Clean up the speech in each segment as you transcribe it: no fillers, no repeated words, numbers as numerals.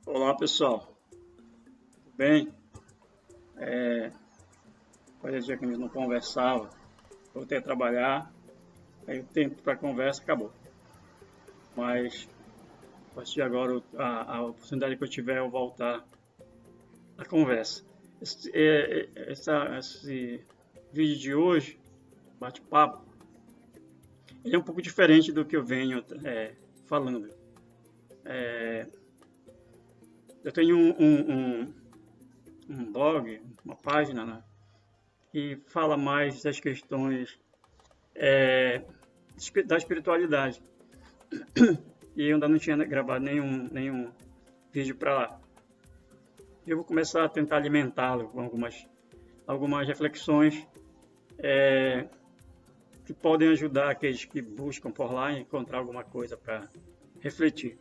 Olá pessoal, tudo bem? Fazia dia que a gente não conversava, voltei a trabalhar, aí o tempo para conversa acabou. Mas a partir de agora, a oportunidade que eu tiver, eu voltar à conversa. Esse vídeo de hoje, bate-papo, ele é um pouco diferente do que eu venho falando. Eu tenho um blog, uma página, né, que fala mais das questões da espiritualidade. E eu ainda não tinha gravado nenhum vídeo para lá. Eu vou começar a tentar alimentá-lo com algumas reflexões que podem ajudar aqueles que buscam por lá a encontrar alguma coisa para refletir.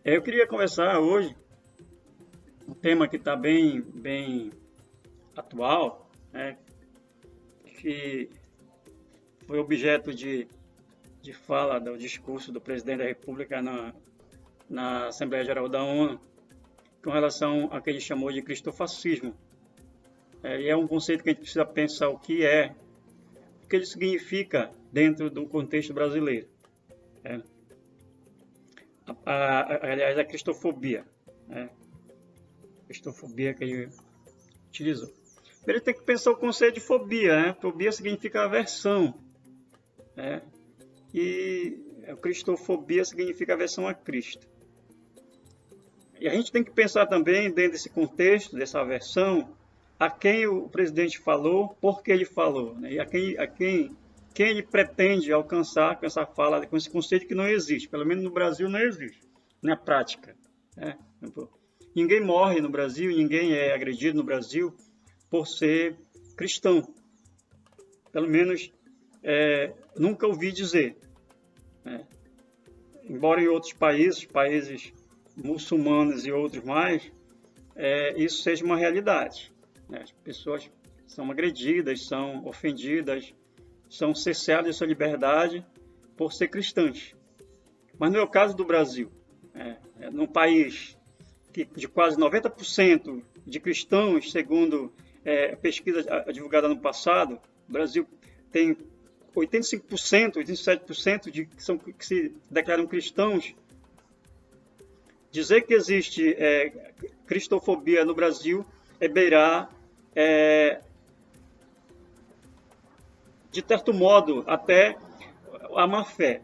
Eu queria conversar hoje um tema que está bem atual, né, que foi objeto de fala do discurso do presidente da República na Assembleia Geral da ONU, com relação ao que ele chamou de cristofascismo. E é um conceito que a gente precisa pensar o que ele significa dentro do contexto brasileiro. Aliás, a cristofobia. Cristofobia que ele utilizou. Primeiro tem que pensar o conceito de fobia. Fobia significa aversão. E a cristofobia significa aversão a Cristo. E a gente tem que pensar também, dentro desse contexto, dessa aversão, a quem o presidente falou, por que ele falou, né? E quem ele pretende alcançar com essa fala, com esse conceito que não existe. Pelo menos no Brasil não existe, na prática. Ninguém morre no Brasil, ninguém é agredido no Brasil por ser cristão. Pelo menos nunca ouvi dizer. Embora em outros países muçulmanos e outros mais, isso seja uma realidade. As pessoas são agredidas, são ofendidas, são cerceadas de sua liberdade por ser cristãs. Mas não é o caso do Brasil. Num país de quase 90% de cristãos, segundo pesquisa divulgada no passado, o Brasil tem 85%, 87% que se declaram cristãos. Dizer que existe cristofobia no Brasil é beirar, de certo modo, até a má fé,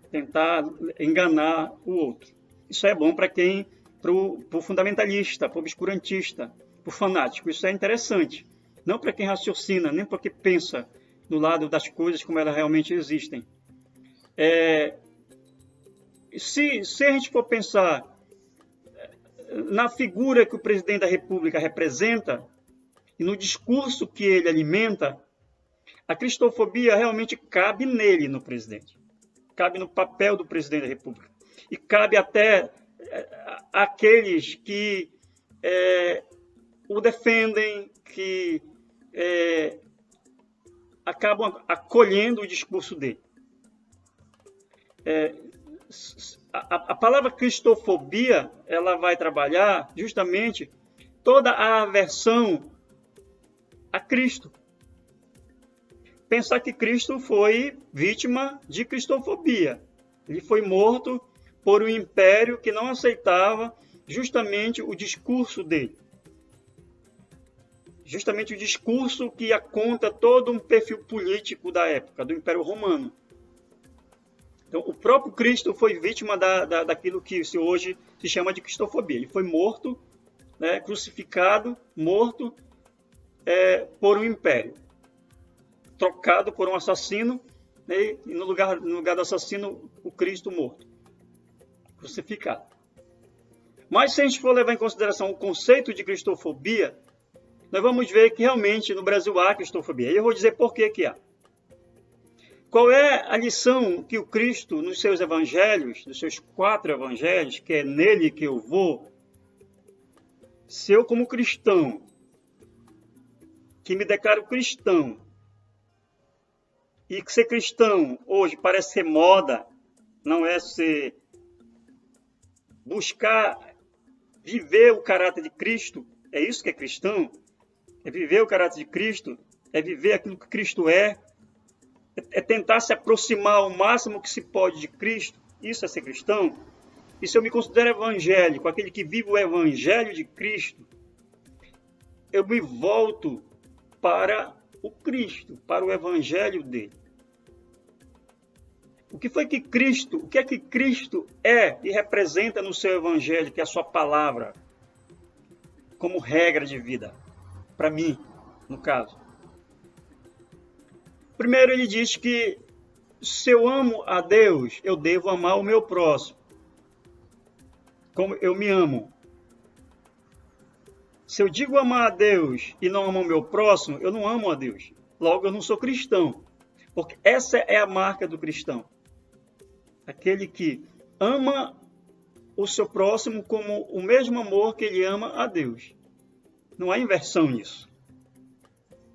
tentar enganar o outro. Isso é bom para o fundamentalista, para o obscurantista, para o fanático. Isso é interessante. Não para quem raciocina, nem para quem pensa no lado das coisas como elas realmente existem. Se a gente for pensar na figura que o presidente da República representa e no discurso que ele alimenta, a cristofobia realmente cabe nele, no presidente. Cabe no papel do presidente da República. E cabe até àqueles que o defendem, que acabam acolhendo o discurso dele. A palavra cristofobia, ela vai trabalhar justamente toda a aversão a Cristo. Pensar que Cristo foi vítima de cristofobia. Ele foi morto por um império que não aceitava justamente o discurso dele. Justamente o discurso que aconta todo um perfil político da época, do Império Romano. Então, o próprio Cristo foi vítima daquilo que hoje se chama de cristofobia. Ele foi morto, crucificado, morto por um império. Trocado por um assassino, e no lugar do assassino, o Cristo morto. Crucificado. Mas se a gente for levar em consideração o conceito de cristofobia, nós vamos ver que realmente no Brasil há cristofobia. E eu vou dizer por que há. Qual é a lição que o Cristo, nos seus evangelhos, nos seus 4 evangelhos, que é nele que eu vou, se eu como cristão, que me declaro cristão, e que ser cristão hoje parece ser moda, não é ser buscar viver o caráter de Cristo, é isso que é cristão, é viver o caráter de Cristo, é viver aquilo que Cristo é tentar se aproximar ao máximo que se pode de Cristo, isso é ser cristão. E se eu me considero evangélico, aquele que vive o evangelho de Cristo, eu me volto para o Cristo, para o evangelho dele. O que é que Cristo é e representa no seu evangelho, que é a sua palavra, como regra de vida, para mim, no caso? Primeiro ele diz que se eu amo a Deus, eu devo amar o meu próximo, como eu me amo. Se eu digo amar a Deus e não amo o meu próximo, eu não amo a Deus. Logo, eu não sou cristão, porque essa é a marca do cristão. Aquele que ama o seu próximo como o mesmo amor que ele ama a Deus. Não há inversão nisso.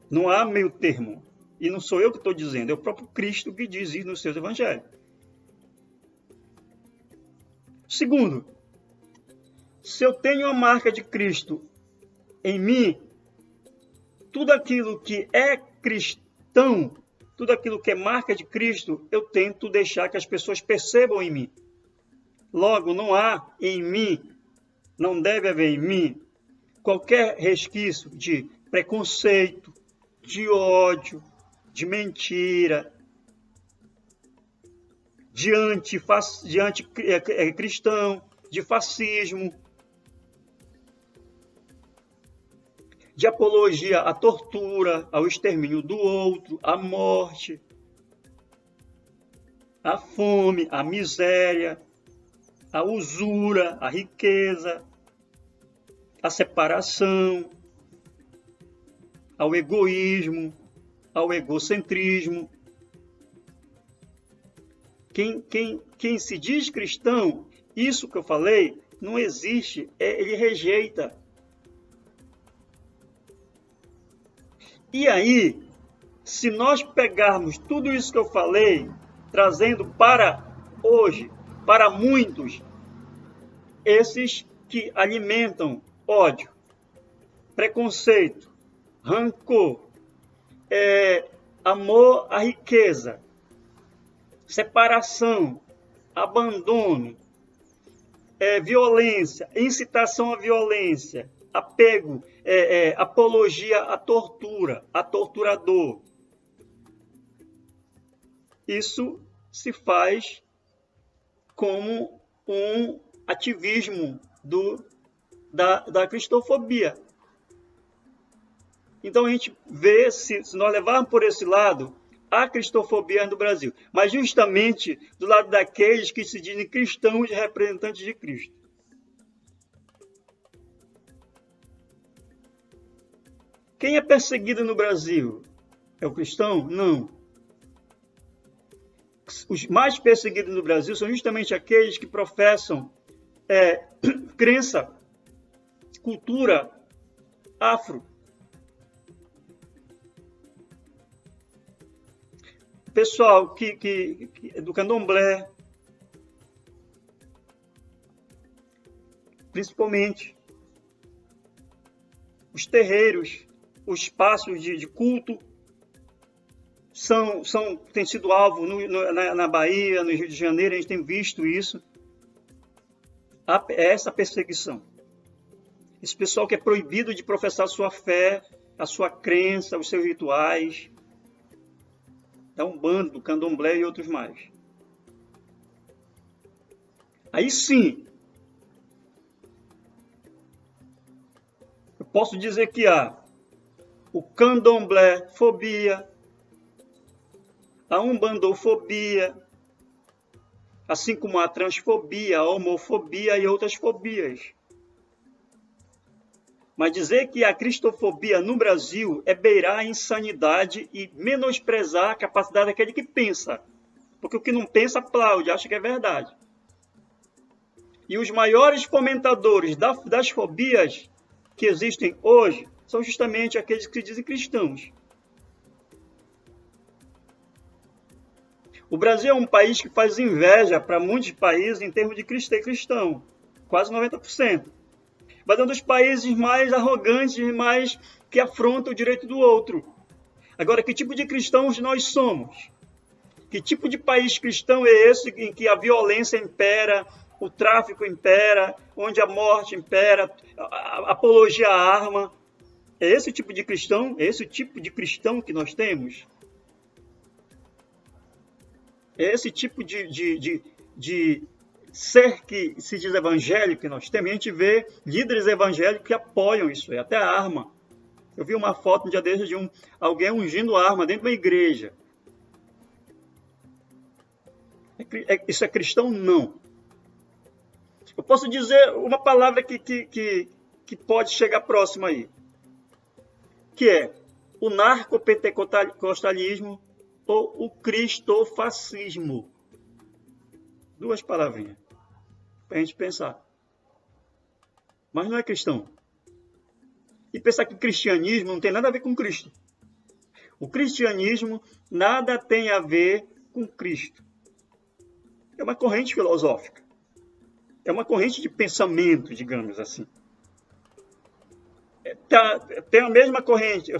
Não há meio termo. E não sou eu que estou dizendo, é o próprio Cristo que diz isso nos seus evangelhos. Segundo, se eu tenho a marca de Cristo em mim, tudo aquilo que é cristão, tudo aquilo que é marca de Cristo, eu tento deixar que as pessoas percebam em mim. Logo, não há em mim, não deve haver em mim, qualquer resquício de preconceito, de ódio, de mentira, de anticristão, de fascismo, de apologia à tortura, ao extermínio do outro, à morte, à fome, à miséria, à usura, à riqueza, à separação, ao egoísmo, ao egocentrismo. Quem se diz cristão, isso que eu falei, não existe, ele rejeita. E aí, se nós pegarmos tudo isso que eu falei, trazendo para hoje, para muitos, esses que alimentam ódio, preconceito, rancor, amor à riqueza, separação, abandono, violência, incitação à violência, apego, apologia à tortura, a torturador. Isso se faz como um ativismo da cristofobia. Então a gente vê, se nós levarmos por esse lado, a cristofobia no Brasil, mas justamente do lado daqueles que se dizem cristãos e representantes de Cristo. Quem é perseguido no Brasil? É o cristão? Não. Os mais perseguidos no Brasil são justamente aqueles que professam crença, cultura afro. Pessoal que do candomblé, principalmente os terreiros, os espaços de culto têm sido alvo na Bahia, no Rio de Janeiro, a gente tem visto isso. Essa perseguição. Esse pessoal que é proibido de professar a sua fé, a sua crença, os seus rituais. É um bando do candomblé e outros mais. Aí sim, eu posso dizer que há o candomblé-fobia, a umbandofobia, assim como a transfobia, a homofobia e outras fobias. Mas dizer que a cristofobia no Brasil é beirar a insanidade e menosprezar a capacidade daquele que pensa. Porque o que não pensa aplaude, acha que é verdade. E os maiores fomentadores das fobias que existem hoje são justamente aqueles que se dizem cristãos. O Brasil é um país que faz inveja para muitos países em termos de cristão. quase 90%. Mas é um dos países mais arrogantes, mais que afronta o direito do outro. Agora, que tipo de cristãos nós somos? Que tipo de país cristão é esse em que a violência impera, o tráfico impera, onde a morte impera, a apologia à arma? É esse tipo de cristão? É esse o tipo de cristão que nós temos? É esse tipo de ser que se diz evangélico que nós temos? E a gente vê líderes evangélicos que apoiam isso, até a arma. Eu vi uma foto um dia desses de alguém ungindo arma dentro da igreja. Isso é cristão? Não. Eu posso dizer uma palavra que pode chegar próximo aí, que é o narcopentecostalismo ou o cristofascismo. Duas palavrinhas para a gente pensar. Mas não é cristão. E pensar que o cristianismo não tem nada a ver com Cristo. O cristianismo nada tem a ver com Cristo. É uma corrente filosófica. É uma corrente de pensamento, digamos assim. Tem a mesma corrente,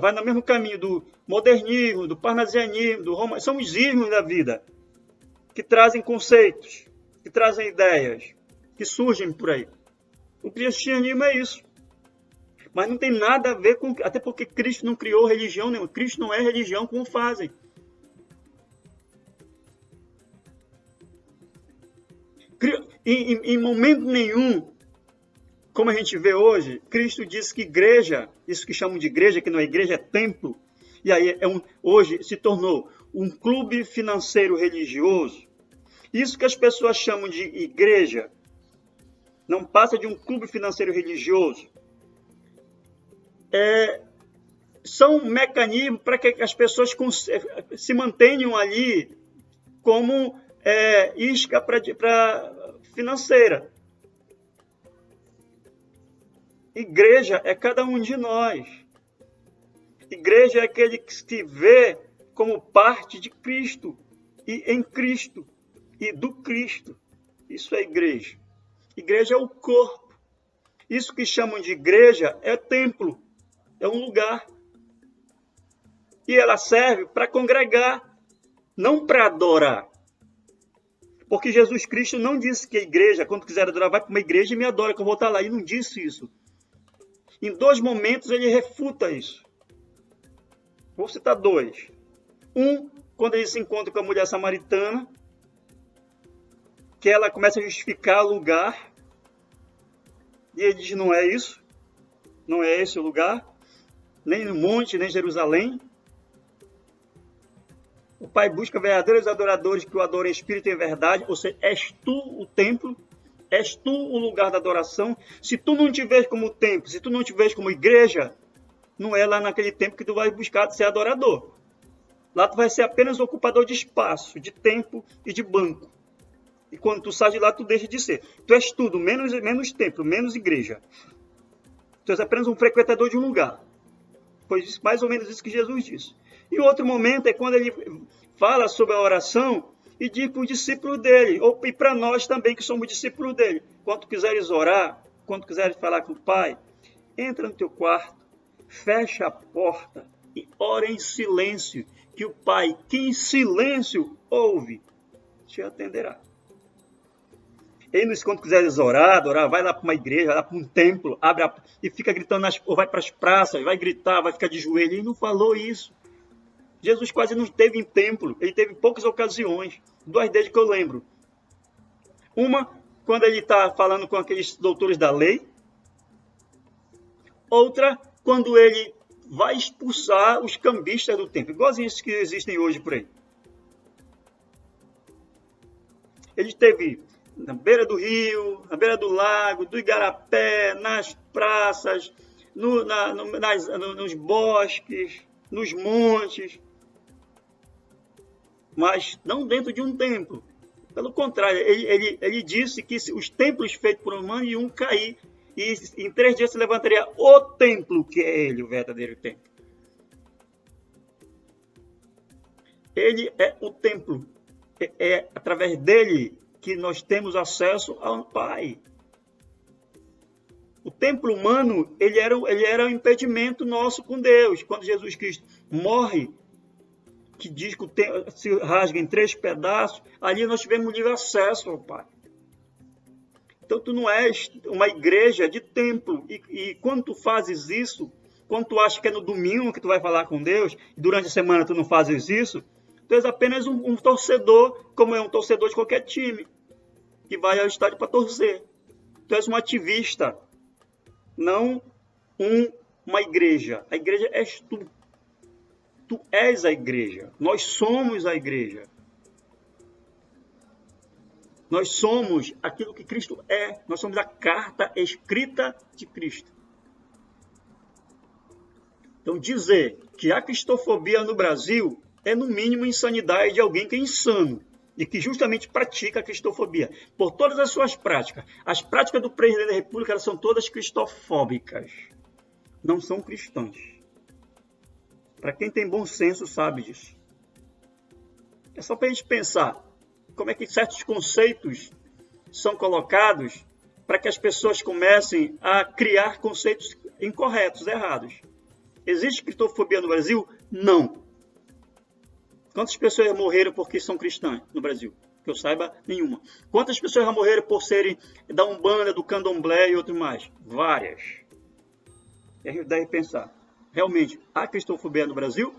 vai no mesmo caminho do modernismo, do parnasianismo, do romanismo. São os ismos da vida que trazem conceitos, que trazem ideias, que surgem por aí. O cristianismo é isso. Mas não tem nada a ver com... Até porque Cristo não criou religião nenhuma. Cristo não é religião como fazem. Em momento nenhum, como a gente vê hoje, Cristo disse que igreja, isso que chamam de igreja, que não é igreja, é templo. E aí hoje se tornou um clube financeiro religioso. Isso que as pessoas chamam de igreja não passa de um clube financeiro religioso. São mecanismos para que as pessoas se mantenham ali como isca para financeira. Igreja é cada um de nós. Igreja é aquele que se vê como parte de Cristo e em Cristo e do Cristo. Isso é igreja. Igreja é o corpo. Isso que chamam de igreja é templo. É um lugar. E ela serve para congregar, não para adorar. Porque Jesus Cristo não disse que a igreja, quando quiser adorar, vai para uma igreja e me adora, que eu vou estar lá. Ele não disse isso. Em 2 momentos ele refuta isso. Vou citar 2. Quando ele se encontra com a mulher samaritana, que ela começa a justificar o lugar. E ele diz, não é isso. Não é esse o lugar. Nem no monte, nem Jerusalém. O Pai busca verdadeiros adoradores que o adorem em espírito e em verdade. Ou seja, és tu o templo, és tu o lugar da adoração. Se tu não te vês como templo, se tu não te vês como igreja, não é lá naquele tempo que tu vai buscar ser adorador. Lá tu vai ser apenas ocupador de espaço, de tempo e de banco. E quando tu sai de lá, tu deixa de ser. Tu és tudo, menos templo, menos igreja. Tu és apenas um frequentador de um lugar. Foi mais ou menos isso que Jesus disse. E o outro momento é quando ele fala sobre a oração e diz para o discípulo dele, e para nós também que somos discípulos dele. Quando quiseres orar, quando quiseres falar com o Pai, entra no teu quarto, fecha a porta e ora em silêncio, que o Pai, que em silêncio ouve, te atenderá. Quando quiseres orar, vai lá para uma igreja, vai lá para um templo, e fica gritando, ou vai para as praças, vai gritar, vai ficar de joelho. Ele não falou isso. Jesus quase não esteve em templo, ele teve poucas ocasiões, 2 desde que eu lembro. Uma, quando ele está falando com aqueles doutores da lei. Outra, quando ele vai expulsar os cambistas do templo, igualzinho esses que existem hoje por aí. Ele esteve na beira do rio, na beira do lago, do igarapé, nas praças, nos bosques, nos montes, mas não dentro de um templo. Pelo contrário, ele disse que os templos feitos por humano iam cair, e em 3 dias se levantaria o templo, que é ele, o verdadeiro templo. Ele é o templo. É através dele que nós temos acesso ao Pai. O templo humano, ele era um impedimento nosso com Deus. Quando Jesus Cristo morre, que diz que o templo se rasga em 3 pedaços, ali nós tivemos livre acesso ao Pai. Então, tu não és uma igreja de templo. E quando tu fazes isso, quando tu acha que é no domingo que tu vai falar com Deus, e durante a semana tu não fazes isso, tu és apenas um torcedor, como é um torcedor de qualquer time, que vai ao estádio para torcer. Tu és um ativista, não uma igreja. A igreja és tu. Tu és a igreja. Nós somos a igreja. Nós somos aquilo que Cristo é. Nós somos a carta escrita de Cristo. Então, dizer que há cristofobia no Brasil é, no mínimo, insanidade de alguém que é insano e que justamente pratica a cristofobia. Por todas as suas práticas. As práticas do presidente da República, elas são todas cristofóbicas. Não são cristãs. Para quem tem bom senso, sabe disso. É só para a gente pensar como é que certos conceitos são colocados para que as pessoas comecem a criar conceitos incorretos, errados. Existe cristofobia no Brasil? Não. Quantas pessoas morreram porque são cristãs no Brasil? Que eu saiba, nenhuma. Quantas pessoas já morreram por serem da Umbanda, do Candomblé e outro mais? Várias. E a gente deve pensar, realmente, há cristofobia no Brasil?